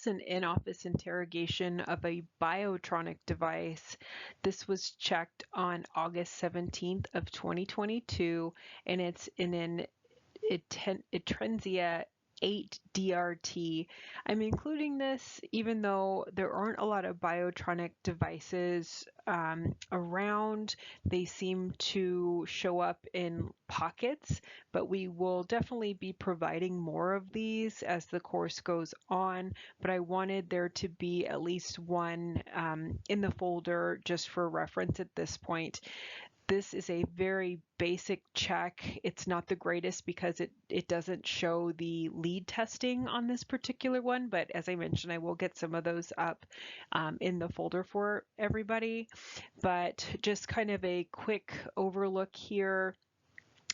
is an in-office interrogation of a Biotronik device. This was checked on August 17th of 2022, and it's in an Itrensia 8 DRT. I'm including this even though there aren't a lot of Biotronik devices around. They seem to show up in pockets, but we will definitely be providing more of these as the course goes on. But I wanted there to be at least one in the folder just for reference at this point. This is a very basic check. It's not the greatest because it doesn't show the lead testing on this particular one, but as I mentioned, I will get some of those up in the folder for everybody. But just kind of a quick overlook here.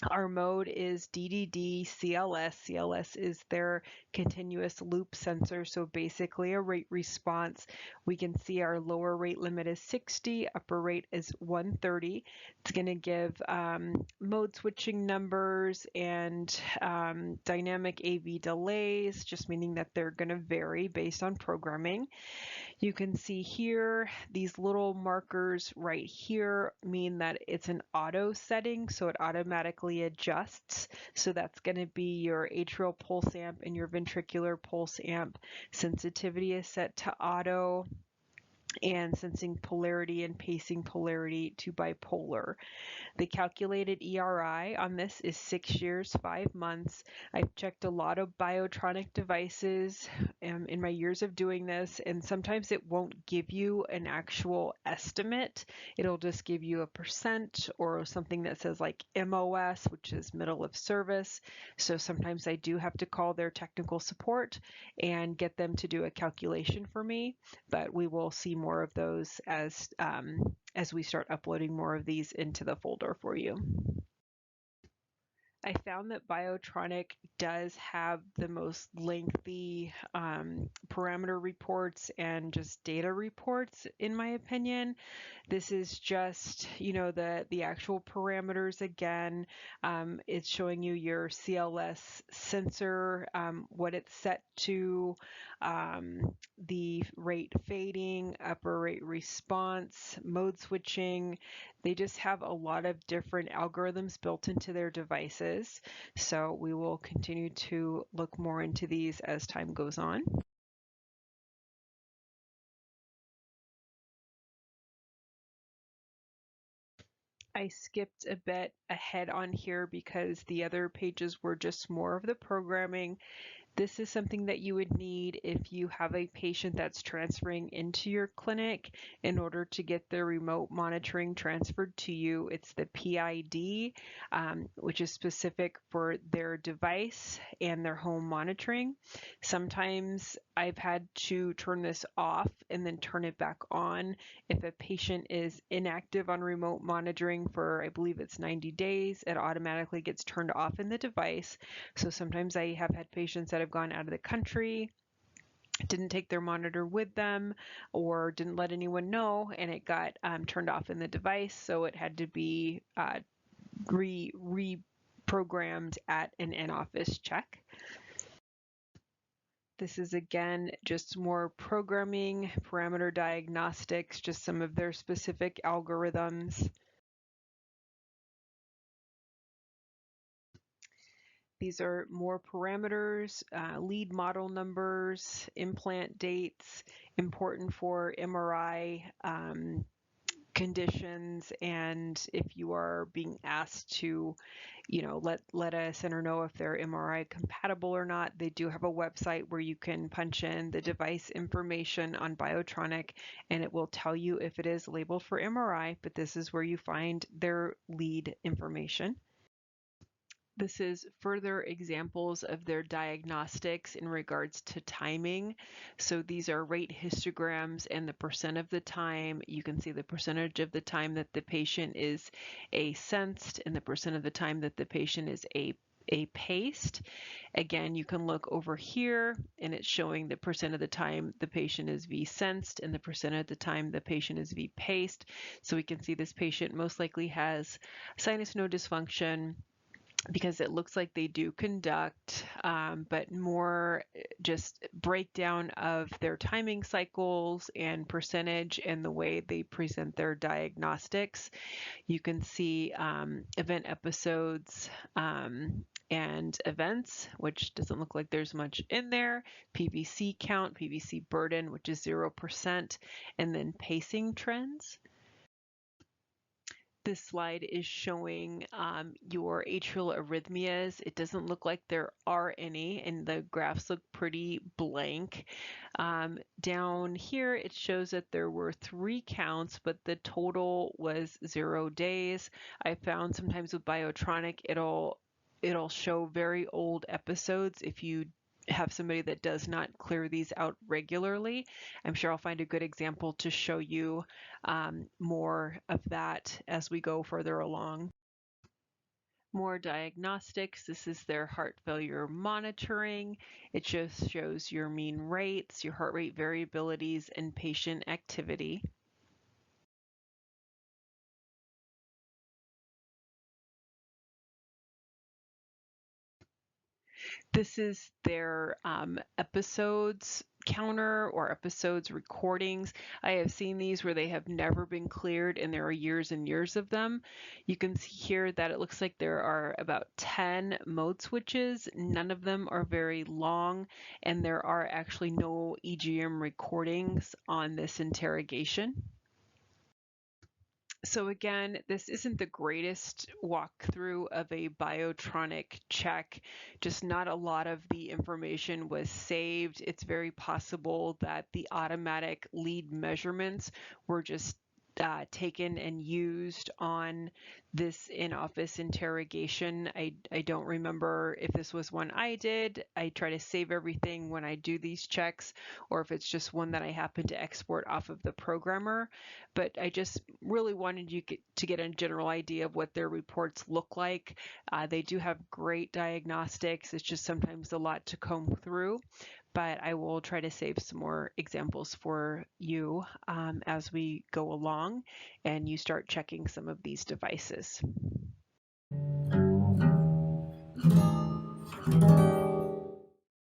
Our mode is DDD CLS. CLS is their continuous loop sensor, so basically a rate response. We can see our lower rate limit is 60, upper rate is 130. It's going to give mode switching numbers and dynamic AV delays, just meaning that they're going to vary based on programming. You can see here, these little markers right here mean that it's an auto setting, so it automatically adjusts. So that's going to be your atrial pulse amp and your ventricular pulse amp. Sensitivity is set to auto, and sensing polarity and pacing polarity to bipolar. The calculated ERI on this is 6 years, 5 months. I've checked a lot of Biotronik devices in my years of doing this, and sometimes it won't give you an actual estimate. It'll just give you a percent or something that says like MOS, which is middle of service. So sometimes I do have to call their technical support and get them to do a calculation for me, but we will see more of those as we start uploading more of these into the folder for you. I found that Biotronik does have the most lengthy parameter reports and just data reports, in my opinion. This is just, the actual parameters again. It's showing you your CLS sensor, what it's set to, the rate fading, upper rate response, mode switching. They just have a lot of different algorithms built into their devices. So we will continue to look more into these as time goes on. I skipped a bit ahead on here because the other pages were just more of the programming. This is something that you would need if you have a patient that's transferring into your clinic in order to get their remote monitoring transferred to you. It's the PID, which is specific for their device and their home monitoring. Sometimes I've had to turn this off and then turn it back on. If a patient is inactive on remote monitoring for, I believe it's 90 days, it automatically gets turned off in the device. So sometimes I have had patients that have gone out of the country, didn't take their monitor with them, or didn't let anyone know, and it got turned off in the device, so it had to be reprogrammed at an in-office check. This is again just more programming, parameter diagnostics, just some of their specific algorithms. These are more parameters, lead model numbers, implant dates, important for MRI conditions, and if you are being asked to, let a center know if they're MRI compatible or not. They do have a website where you can punch in the device information on Biotronik, and it will tell you if it is labeled for MRI, but this is where you find their lead information. This is further examples of their diagnostics in regards to timing. So these are rate histograms and the percent of the time. You can see the percentage of the time that the patient is sensed and the percent of the time that the patient is paced. Again, you can look over here and it's showing the percent of the time the patient is V sensed and the percent of the time the patient is V paced. So we can see this patient most likely has sinus node dysfunction, because it looks like they do conduct, but more just breakdown of their timing cycles and percentage and the way they present their diagnostics. You can see event episodes and events, which doesn't look like there's much in there, PVC count, PVC burden, which is 0%, and then pacing trends. This slide is showing your atrial arrhythmias. It doesn't look like there are any, and the graphs look pretty blank. Down here, it shows that there were 3 counts, but the total was 0 days. I found sometimes with Biotronik, it'll show very old episodes if you have somebody that does not clear these out regularly. I'm sure I'll find a good example to show you more of that as we go further along. More diagnostics. This is their heart failure monitoring. It just shows your mean rates, your heart rate variabilities, and patient activity. This is their episodes counter or episodes recordings. I have seen these where they have never been cleared and there are years and years of them. You can see here that it looks like there are about 10 mode switches. None of them are very long, and there are actually no EGM recordings on this interrogation. So again, this isn't the greatest walkthrough of a Biotronik check. Just not a lot of the information was saved. It's very possible that the automatic lead measurements were just taken and used on this in-office interrogation. I don't remember if this was one I did. I try to save everything when I do these checks, or if it's just one that I happen to export off of the programmer. But I just really wanted you to get a general idea of what their reports look like. They do have great diagnostics. It's just sometimes a lot to comb through, but I will try to save some more examples for you as we go along and you start checking some of these devices.